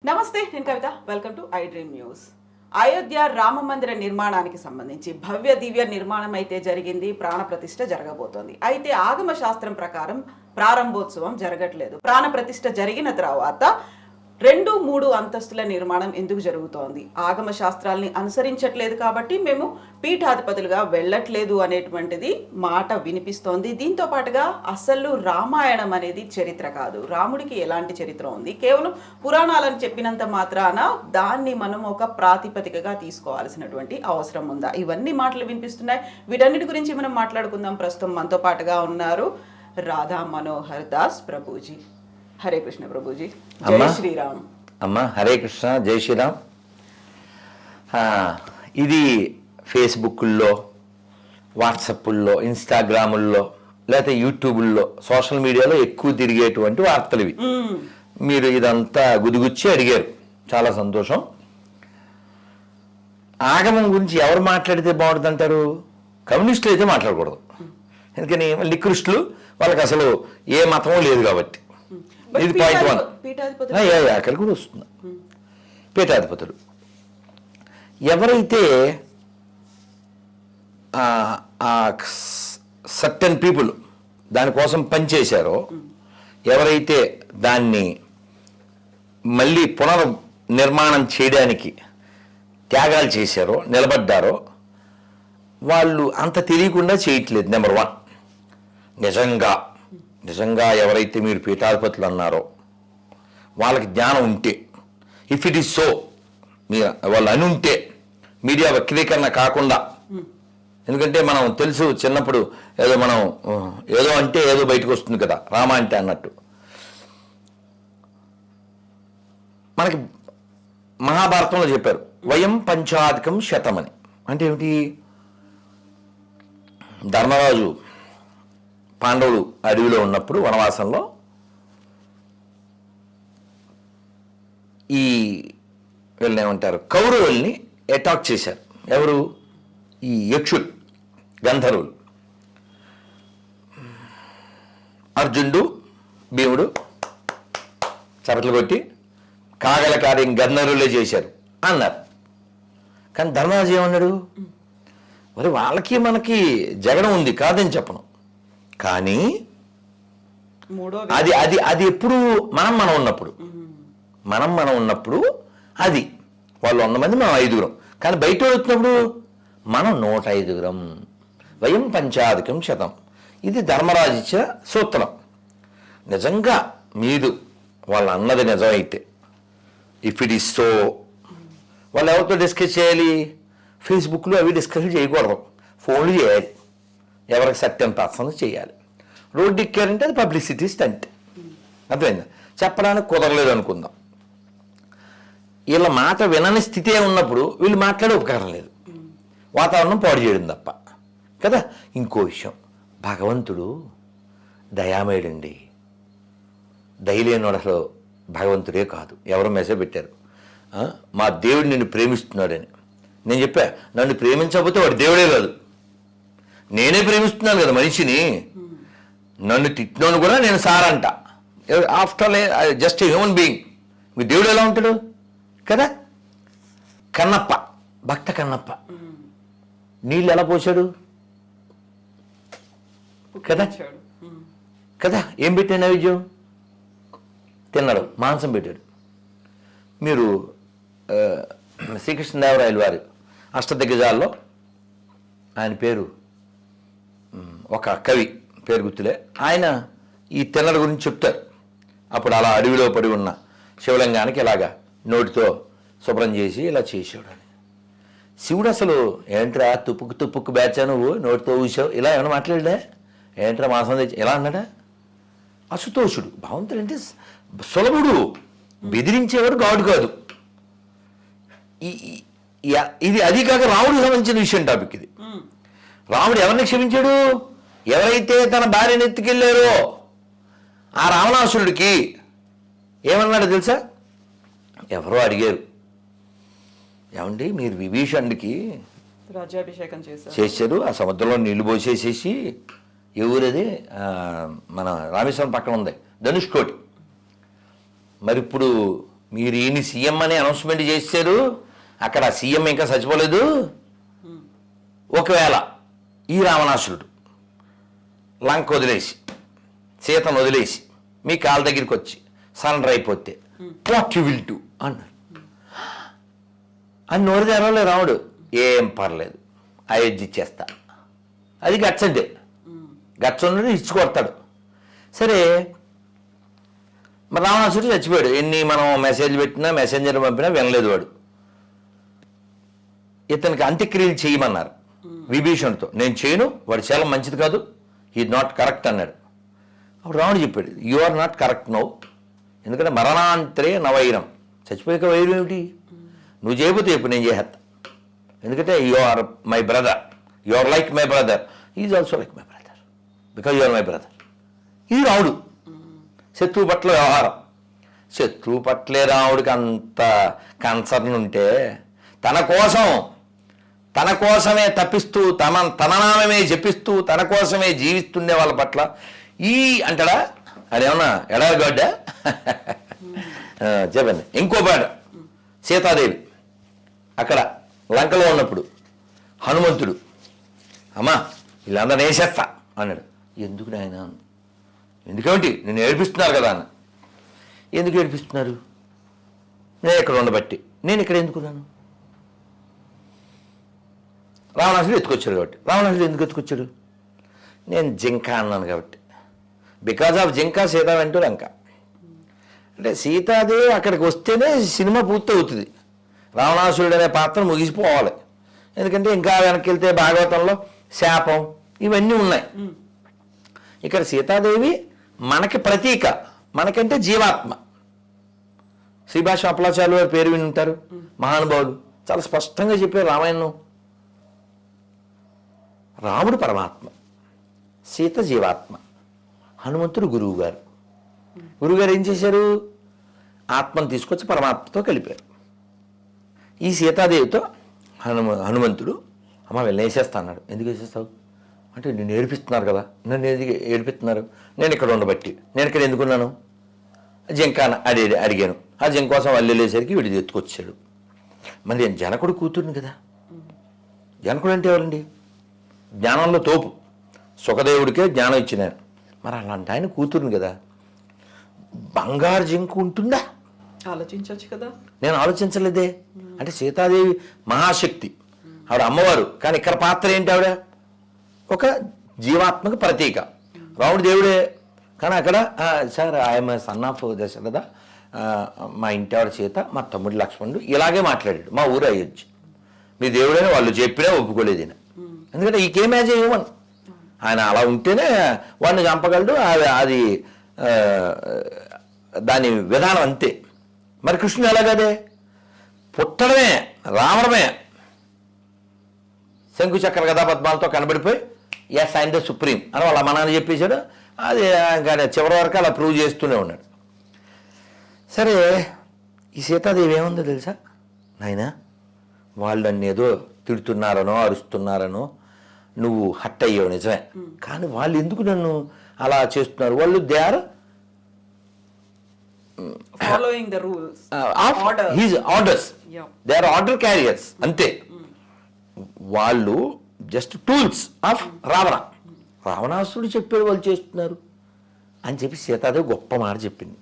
నమస్తే, నేను Kavitha. Welcome to iDream news. Ayodhya రామ మందిర నిర్మాణానికి సంబంధించి భవ్య దివ్య నిర్మాణం అయితే జరిగింది, ప్రాణ ప్రతిష్ఠ జరగబోతోంది. అయితే ఆగమ శాస్త్రం ప్రకారం ప్రారంభోత్సవం జరగట్లేదు. ప్రాణ ప్రతిష్ఠ జరిగిన తర్వాత 2-3 అంతస్తుల నిర్మాణం ఎందుకు జరుగుతోంది? ఆగమ శాస్త్రాల్ని అనుసరించట్లేదు కాబట్టి మేము పీఠాధిపతులుగా వెళ్ళట్లేదు అనేటువంటిది మాట వినిపిస్తోంది. దీంతో పాటుగా అసలు రామాయణం అనేది చరిత్ర కాదు, రాముడికి ఎలాంటి చరిత్ర ఉంది, కేవలం పురాణాలను చెప్పినంత మాత్రాన దాన్ని మనం ఒక ప్రాతిపదికగా తీసుకోవాల్సినటువంటి అవసరం ఉందా? ఇవన్నీ మాటలు వినిపిస్తున్నాయి. వీటన్నిటి గురించి మనం మాట్లాడుకుందాం. ప్రస్తుతం మనతో పాటుగా ఉన్నారు రాధా మనోహర్ దాస్ ప్రభుజీ. హరే కృష్ణ ప్రభుజీ. జై శ్రీరామ్. అమ్మ హరే కృష్ణ, జై శ్రీరామ్. ఇది ఫేస్బుక్ల్లో, వాట్సాప్ల్లో, ఇన్స్టాగ్రాముల్లో, లేకపోతే యూట్యూబుల్లో, సోషల్ మీడియాలో ఎక్కువ తిరిగేటువంటి వార్తలు ఇవి. మీరు ఇదంతా గుదిగుచ్చి అడిగారు, చాలా సంతోషం. ఆగమం గురించి ఎవరు మాట్లాడితే బాగుంటుంది అంటారు? కమ్యూనిస్టులు అయితే మాట్లాడకూడదు. ఎందుకని? నికృష్టులు, వాళ్ళకి అసలు ఏ మతమో లేదు కాబట్టి. ఇది పాయింట్ 1. అక్కడ కూడా వస్తుంది. పీఠాధిపతులు ఎవరైతే సర్టెన్ పీపుల్ దానికోసం పనిచేశారో, ఎవరైతే దాన్ని మళ్ళీ పునర్నిర్మాణం చేయడానికి త్యాగాలు చేశారో, నిలబడ్డారో, వాళ్ళు అంత తెలియకుండా చేయట్లేదు. నెంబర్ 1. నిజంగా ఎవరైతే మీరు పీఠాధిపతులు అన్నారో వాళ్ళకి జ్ఞానం ఉంటే, ఇఫ్ ఇట్ ఈస్ సో, మీరు వాళ్ళు అని ఉంటే, మీడియా వక్రీకరణ కాకుండా. ఎందుకంటే మనం తెలుసు, చిన్నప్పుడు ఏదో అంటే ఏదో బయటకు వస్తుంది కదా, రామ అంటే అన్నట్టు. మనకి మహాభారతంలో చెప్పారు, వయం పంచాధికం శతమని. అంటే ఏమిటి? ధర్మరాజు పాండవులు అడవిలో ఉన్నప్పుడు, వనవాసంలో, ఈ వీళ్ళని ఏమంటారు, కౌరవుల్ని అటాక్ చేశారు. ఎవరు? ఈ యక్షులు, గంధర్వులు. అర్జునుడు, భీముడు చపట్లు కొట్టి కాగల కార్యం గంధర్వులే చేశారు అన్నారు. కానీ ధర్మరాజు ఏమన్నాడు? మరి వాళ్ళకి మనకి జగడం ఉంది, కాదని చెప్పను. కానీ అది అది అది ఎప్పుడు మనం ఉన్నప్పుడు అది వాళ్ళు 100 మంది, మనం 5గురం. కానీ బయట వచ్చినప్పుడు మనం 105గురం. వయం పంచాధికం శతం. ఇది ధర్మరాజు ఇచ్చిన సూత్రం. నిజంగా మీరు వాళ్ళు అన్నది నిజమైతే, ఇఫ్ ఇట్ ఈస్ సో, వాళ్ళు ఎవరితో డిస్కస్ చేయాలి? ఫేస్బుక్లో అవి డిస్కస్ చేయకూడదు, ఫోన్లు చేయాలి. ఎవరికి సత్యం పర్సన్ చేయాలి. రోడ్డు ఎక్కారంటే అది పబ్లిసిటీ స్టంట్. అర్థమైందా? చెప్పడానికి కుదరలేదు అనుకుందాం. వీళ్ళ మాట వినని స్థితే ఉన్నప్పుడు వీళ్ళు మాట్లాడే ఉపకారం లేదు, వాతావరణం పాడు చేయడం తప్ప కదా. ఇంకో విషయం, భగవంతుడు దయామయుడండి. దయలేనోడు అసలు భగవంతుడే కాదు. ఎవరో మెసేజ్ పెట్టారు, మా దేవుడు నిన్ను ప్రేమిస్తున్నాడని. నేను చెప్పా, నన్ను ప్రేమించకపోతే వాడు దేవుడే కాదు. నేనే ప్రేమిస్తున్నాను కదా మనిషిని. నన్ను తిట్టినోను కూడా నేను సారంట. After just human being. మీ దేవుడు ఎలా ఉంటాడు కదా? కన్నప్ప, భక్త కన్నప్ప నీళ్ళు ఎలా పోసాడు కదా? కదా, ఏం పెట్టాడు? నైవేద్యం తిన్నాడు, మాంసం పెట్టాడు. మీరు శ్రీకృష్ణదేవరాయలు వారి అష్టదిగ్గజాల్లో ఆయన పేరు, ఒక కవి పేరు గుర్తులే, ఆయన ఈ తిన్నడ గురించి చెప్తారు. అప్పుడు అలా అడవిలో పడి ఉన్న శివలింగానికి ఇలాగా నోటితో శుభ్రం చేసి ఇలా చేసాడు అని. శివుడు అసలు ఏంట్రా తుప్పుకు బ్యాచా, నువ్వు నోటితో ఊసావు, ఇలా ఏమైనా మాట్లాడా? ఏంట్రా మాంసం తెచ్చి ఇలా అన్నాడా? అసుతోషుడు. భగవంతుడు అంటే సులభుడు, బెదిరించేవాడు గాడు కాదు. ఇది అది కాక రాముడికి సంబంధించిన విషయం టాపిక్ ఇది. రాముడు ఎవరిని క్షమించాడు? ఎవరైతే తన భార్యను ఎత్తుకెళ్ళారో ఆ రావణాసురుడికి ఏమన్నాడు తెలుసా? ఎవరో అడిగారు, ఏమండి మీరు విభీషణుడికి రాజ్యాభిషేకం చేశారు, ఆ సముద్రంలో నీళ్లు పోసేసేసి, ఏ ఊరది, మన రామేశ్వరం పక్కన ఉంది, ధనుష్కోటి. మరి ఇప్పుడు మీరు ఈయన సీఎం అని అనౌన్స్మెంట్ చేశారు, అక్కడ సీఎం ఇంకా చచ్చిపోలేదు. ఒకవేళ ఈ రావణాసురుడు లంక వదిలేసి సీతను వదిలేసి మీ కాళ్ళ దగ్గరికి వచ్చి సరెండర్ అయిపోతే వాట్ యు విల్ డూ అన్నారు. అని నోరు తెరవలే రాముడు. ఏం పర్లేదు, అయోధ్య ఇచ్చేస్తా. అది గట్స్ అంటే గట్స్ ఉన్నది ఇచ్చి కొడతాడు. సరే, మరి రావణాసురుడు చచ్చిపోయాడు. ఎన్ని మనం మెసేజ్ పెట్టినా మెసెంజర్ పంపినా వినలేదు వాడు. ఇతనికి అంత్యక్రియలు చేయమన్నారు విభీషణుడితో. నేను చేయను, వాడు చాలా మంచిది కాదు, హీ నాట్ కరెక్ట్ అన్నాడు. అప్పుడు రాముడు చెప్పాడు, you are not correct no, ఎందుకంటే మరణాంతరే నవైరం, చచ్చిపోయాక వైరం ఏమిటి, నువ్వు చేయకపోతే చెప్పు నేను చేసేస్తా. ఎందుకంటే you are my brother, you are like my brother, is also like my brother, because you are my brother. ఇది రాముడు శత్రువు పట్ల వ్యవహారం. శత్రువు పట్లే రాముడికి అంత కన్సర్న్ ఉంటే తన కోసమే తప్పిస్తూ తన నామమే జపిస్తూ తన కోసమే జీవిస్తుండే వాళ్ళ పట్ల ఈ అంటాడా, అదేమన్నా ఎడారిగడ్డ. చెప్పండి. ఇంకో పాట, సీతాదేవి అక్కడ లంకలో ఉన్నప్పుడు హనుమంతుడు, అమ్మా వీళ్ళందరూ వేసేస్తా అన్నాడు. ఎందుకు నాయన, ఎందుకేమిటి, నేను ఏడిపిస్తున్నారు కదా అన్న. ఎందుకు ఏడిపిస్తున్నారు, నేను ఇక్కడ ఉండబట్టి, నేను ఇక్కడ ఎందుకున్నాను. రావణాసుడు ఎత్తుకొచ్చాడు కాబట్టి. రావణాసుడు ఎందుకు ఎత్తుకొచ్చాడు, నేను జింక అన్నాను కాబట్టి. బికాజ్ ఆఫ్ జింక సీత వెంటూ లంక. అంటే సీతాదేవి అక్కడికి వస్తేనే సినిమా పూర్తి అవుతుంది, రావణాసురుడు అనే పాత్ర ముగిసిపోవాలి. ఎందుకంటే ఇంకా వెనక్కి వెళ్తే భాగవతంలో శాపం ఇవన్నీ ఉన్నాయి. ఇక్కడ సీతాదేవి మనకి ప్రతీక, మనకంటే జీవాత్మ. శ్రీభాష అప్పలాచార్యులు వారి పేరు విని ఉంటారు, మహానుభావులు చాలా స్పష్టంగా చెప్పారు రామాయణం. రాముడు పరమాత్మ, సీత జీవాత్మ, హనుమంతుడు గురువుగారు. గురువుగారు ఏం చేశారు, ఆత్మను తీసుకొచ్చి పరమాత్మతో కలిపారు. ఈ సీతాదేవితో హనుమంతుడు అమ్మ వెళ్ళి వేసేస్తా అన్నాడు. ఎందుకు వేసేస్తావు అంటే, నేను ఏడిపిస్తున్నారు కదా, నన్ను ఎందుకు ఏడిపిస్తున్నారు, నేను ఇక్కడ ఉండబట్టి, నేను ఇక్కడ ఎందుకున్నాను. జింక అడిగాను, ఆ జింక కోసం వాళ్ళు వెళ్ళేసరికి వీడి ఎత్తుకొచ్చాడు. మరి నేను జనకుడు కూతురుని కదా. జనకుడు అంటే ఎవరండి, జ్ఞానంలో తోపు, సుఖదేవుడికే జ్ఞానం ఇచ్చినాను. మరి అలాంటి ఆయన కూతురుని కదా, బంగారు జింక ఉంటుందా, ఆలోచించవచ్చు కదా. నేను ఆలోచించలేదే. అంటే సీతాదేవి మహాశక్తి, ఆవిడ అమ్మవారు, కానీ ఇక్కడ పాత్ర ఏంటి, ఆవిడ ఒక జీవాత్మక ప్రతీక. రాముడు దేవుడే, కానీ అక్కడ సార్ ఆయన సన్ ఆఫ్ దశరథ, మా ఇంటి ఆవిడ సీత, మా తమ్ముడు లక్ష్మణుడు ఇలాగే మాట్లాడాడు. మా ఊరు అయోధ్య, మీ దేవుడైనా వాళ్ళు చెప్పినా ఒప్పుకోలేదు ఈయన. ఎందుకంటే ఈ కేమ్ యాజ్ హ్యూమన్, ఆయన అలా ఉంటేనే వాడిని చంపగలడు. అది దాని విధానం అంతే. మరి కృష్ణుడు ఎలాగదే, పుట్టడమే రావడమే శంకుచక్ర గదా పద్మాలతో కనబడిపోయి ఎస్ ఆయన ద సుప్రీం అని వాళ్ళ అమ్మ చెప్పేశాడు. అది ఇంకా చివరి వరకు అలా ప్రూవ్ చేస్తూనే ఉన్నాడు. సరే, ఈ సీతాదేవి ఏముందో తెలుసా నాయన, వాళ్ళు నన్ను ఏదో తిడుతున్నారనో అరుస్తున్నారనో నువ్వు హట్ అయ్యావు నిజమే, కానీ వాళ్ళు ఎందుకు నన్ను అలా చేస్తున్నారు, వాళ్ళు they are following the rules of his orders, they are order carriers అంతే. వాళ్ళు జస్ట్ టూల్స్ ఆఫ్ రావణాసురుడు చెప్పాడు వాళ్ళు చేస్తున్నారు అని చెప్పి సీతాదేవి గొప్ప మాట చెప్పింది.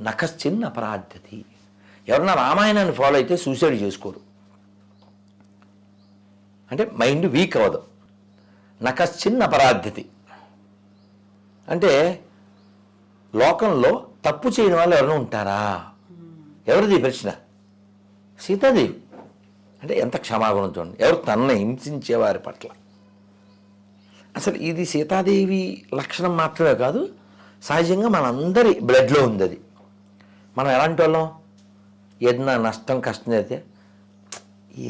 నకశ్చిన్ అపరాధ్యతి. ఎవరన్నా రామాయణాన్ని ఫాలో అయితే సూసైడ్ చేసుకోరు, అంటే మైండ్ వీక్ అవ్వదు. నకశ్చిన్ అపరాధ్యతి అంటే లోకంలో తప్పు చేయని వాళ్ళు ఎవరైనా ఉంటారా, ఎవరిది ప్రశ్న, సీతాదేవి. అంటే ఎంత క్షమాగుణం చూడండి, ఎవరు తనని హింసించేవారి పట్ల. అసలు ఇది సీతాదేవి లక్షణం మాత్రమే కాదు, సహజంగా మనందరి బ్లడ్లో ఉంది అది. మనం ఎలాంటి వాళ్ళం, ఏదైనా నష్టం కష్టం అయితే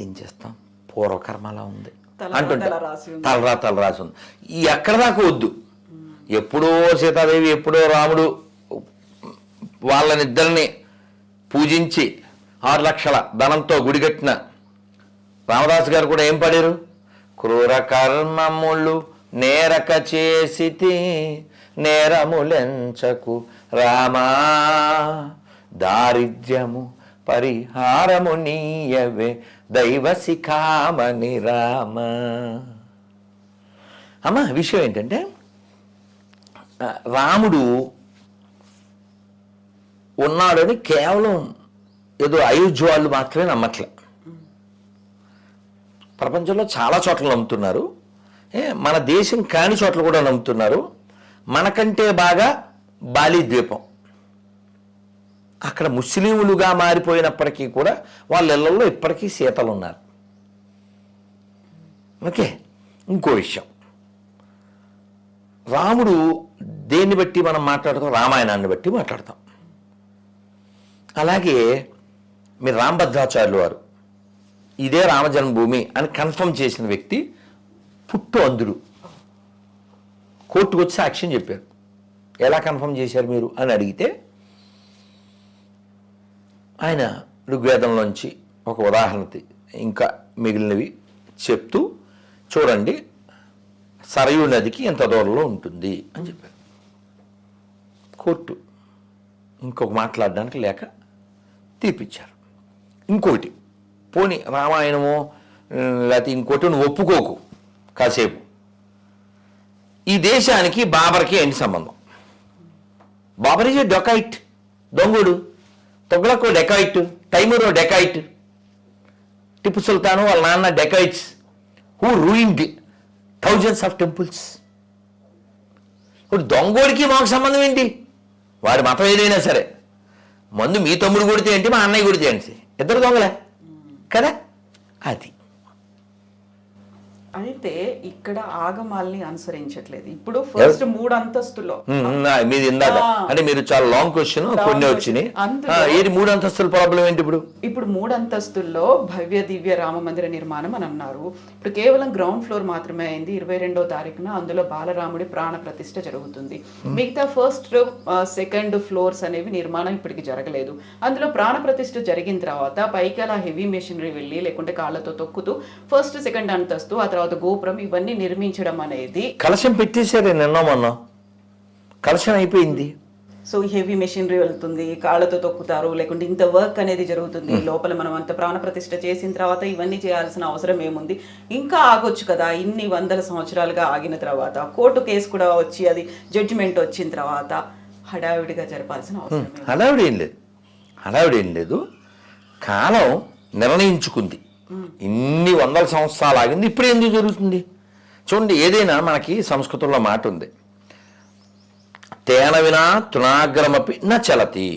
ఏం చేస్తాం, పూర్వకర్మ అలా ఉంది అంటుంటే తలరా రాసి ఉంది. ఈ ఎక్కడ దాకా వద్దు. ఎప్పుడో సీతాదేవి ఎప్పుడో రాముడు వాళ్ళనిద్దరిని పూజించి 6 లక్షల ధనంతో గుడి కట్టిన రామదాసు గారు కూడా ఏం పాడారు, క్రూర కర్మములు నేరక చేసితి నేరములెంచకు రామా, దారిద్ర్యము పరిహారము నీయవే దైవ శిఖామణి రామ. అమ్మ విషయం ఏంటంటే రాముడు ఉన్నాడని కేవలం ఏదో అయోధ్య వాళ్ళు మాత్రమే నమ్మట్లే. ప్రపంచంలో చాలా చోట్ల నమ్ముతున్నారు, మన దేశం కాని చోట్ల కూడా నమ్ముతున్నారు. మనకంటే బాగా బాలి ద్వీపం, అక్కడ ముస్లింలుగా మారిపోయినప్పటికీ కూడా వాళ్ళ ఇళ్లలో ఇప్పటికీ సీతలు ఉన్నారు. ఓకే, ఇంకో విషయం, రాముడు దేన్ని బట్టి మనం మాట్లాడతాం? రామాయణాన్ని బట్టి మాట్లాడతాం. అలాగే మీరు రామభద్రాచార్యులు వారు ఇదే రామజన్మభూమి అని కన్ఫర్మ్ చేసిన వ్యక్తి పుట్టు అందుడు. కోర్టుకు వచ్చి సాక్ష్యం చెప్పారు. ఎలా కన్ఫర్మ్ చేశారు మీరు అని అడిగితే ఆయన ఋగ్వేదంలోంచి ఒక ఉదాహరణ ఇంకా మిగిలినవి చెప్తూ, చూడండి సరయూ నదికి ఎంత దూరంలో ఉంటుంది అని చెప్పారు. కోర్టు ఇంకొక మాట్లాడడానికి లేక తీర్పిచ్చారు. ఇంకోటి, పోని రామాయణమో లేకపోతే ఇంకోటి నువ్వు ఒప్పుకోకు కాసేపు, ఈ దేశానికి బాబర్కి ఏంటి సంబంధం? బాబర్ ఈజ్ డొకైట్, దొంగడు. తొగ్లక్ డెకాయిట్, తైమూర్ డెకాయిట్, టిప్పు సుల్తాను వాళ్ళ నాన్న dacoits who ruined thousands of temples. ఇప్పుడు దొంగోడికి మాకు సంబంధం ఏంటి? వాడి మతం ఏదైనా సరే, మందు మీ తమ్ముడు కొడితే ఏంటి, మా అన్నయ్య కొడితే ఏంటి, ఇద్దరు దొంగలే కదా. అది అయితే ఇక్కడ ఆగమాల్ని అనుసరించట్లేదు. ఇప్పుడు ఫస్ట్ 3 అంతస్తులో మీది ఇందాక అంటే మీరు చాలా లాంగ్ క్వశ్చన్ కొన్ని వచ్చినాయి. ఏది 3 అంతస్తుల ప్రాబ్లం ఏంటి? ఇప్పుడు 3 అంతస్తుల్లో భవ్య దివ్య రామ మందిర నిర్మాణం అని అన్నారు. ఇప్పుడు కేవలం గ్రౌండ్ ఫ్లోర్ మాత్రమే అయింది. 22వ తారీఖున అందులో బాలరాముడి ప్రాణ ప్రతిష్ఠ జరుగుతుంది. మిగతా ఫస్ట్ సెకండ్ ఫ్లోర్స్ అనేవి నిర్మాణం ఇప్పటికి జరగలేదు. అందులో ప్రాణ ప్రతిష్ఠ జరిగిన తర్వాత పైకి అలా హెవీ మెషినరీ వెళ్ళి లేకుంటే కాళ్ళతో తొక్కుతూ ఫస్ట్ సెకండ్ అంతస్తు, ఆ తర్వాత గోపురం, ఇవన్నీ నిర్మించడం అనేది. కలశం పెట్టేశారు నిన్న మొన్న, కలశం అయిపోయింది. సో హెవీ మెషినరీ వెళ్తుంది, కాళ్ళతో తొక్కుతారు, లేకుంటే ఇంత వర్క్ అనేది జరుగుతుంది. లోపల మనం అంత ప్రాణ ప్రతిష్ఠ చేసిన తర్వాత ఇవన్నీ చేయాల్సిన అవసరం ఏముంది? ఇంకా ఆగొచ్చు కదా. ఇన్ని వందల సంవత్సరాలుగా ఆగిన తర్వాత కోర్టు కేసు కూడా వచ్చి అది జడ్జిమెంట్ వచ్చిన తర్వాత హడావిడిగా జరపాల్సిన అవసరం. హడావిడి ఏం లేదు. కాలం నిర్ణయించుకుంది, ఇన్ని వందల సంవత్సరాలు ఆగింది, ఇప్పుడు ఎందుకు జరుగుతుంది? చూడండి, ఏదైనా మనకి సంస్కృతంలో మాట ఉంది, తేన వినా తృణాగ్రమపి న చలతి.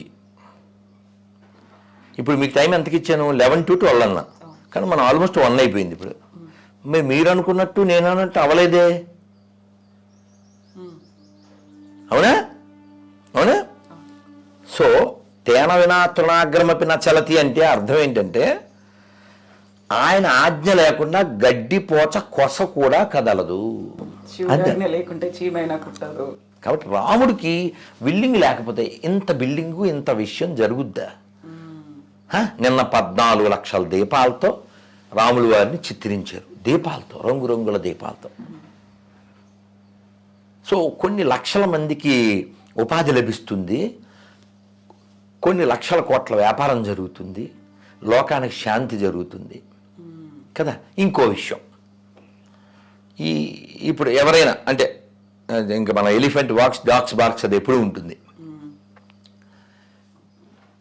ఇప్పుడు మీకు టైం ఎంతకి ఇచ్చాను? 11 to 12 అన్నా, కానీ మనం ఆల్మోస్ట్ 1 అయిపోయింది. ఇప్పుడు మీరు అనుకున్నట్టు నేను అన్నట్టు అవలేదే, అవునా? అవునా? సో తేన వినా తృణాగ్రమపి న చలతి అంటే అర్థం ఏంటంటే ఆయన ఆజ్ఞ లేకుండా గడ్డి పోచ కొస కూడా కదలదు. లేకుంటే చీమైనా కుట్టదు. కాబట్టి రాముడికి బిల్డింగ్ లేకపోతే ఇంత బిల్డింగు ఇంత విషయం జరుగుద్దా? నిన్న 14 లక్షల దీపాలతో రాములు వారిని చిత్రించారు, దీపాలతో, రంగురంగుల దీపాలతో. సో కొన్ని లక్షల మందికి ఉపాధి లభిస్తుంది, కొన్ని లక్షల కోట్ల వ్యాపారం జరుగుతుంది, లోకానికి శాంతి జరుగుతుంది కదా. ఇంకో విషయం, ఇప్పుడు ఎవరైనా అంటే ఇంకా మన ఎలిఫెంట్ వాక్స్ డాగ్స్ బార్క్స్ అది ఎప్పుడు ఉంటుంది.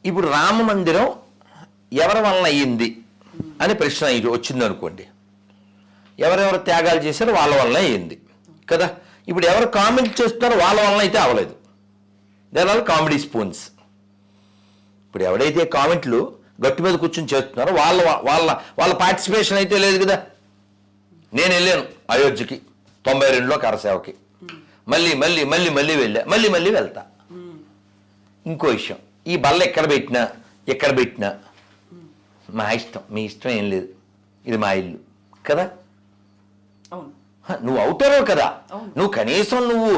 ఇప్పుడు రామ మందిరం ఎవరి వలన అయ్యింది అని ప్రశ్న వచ్చింది అనుకోండి, ఎవరెవరు త్యాగాలు చేశారో వాళ్ళ వలన అయ్యింది కదా. ఇప్పుడు ఎవరు కామెంట్ చేస్తున్నారో వాళ్ళ వలన అయితే అవ్వలేదు. There are comedy spoons. ఇప్పుడు ఎవడైతే కామెంట్లు గట్టి మీద కూర్చొని చేస్తున్నారో వాళ్ళ వాళ్ళ వాళ్ళ పార్టిసిపేషన్ అయితే లేదు కదా. నేను వెళ్ళాను అయోధ్యకి 92లో కరసేవకి, మళ్ళీ మళ్ళీ మళ్ళీ మళ్ళీ వెళ్ళా, మళ్ళీ మళ్ళీ వెళ్తా. ఇంకో విషయం, ఈ బల్ల ఎక్కడ పెట్టినా మా ఇష్టం, మీ ఇష్టం ఏం లేదు, ఇది మా ఇల్లు కదా. నువ్వు అవుతారో కదా, నువ్వు కనీసం నువ్వు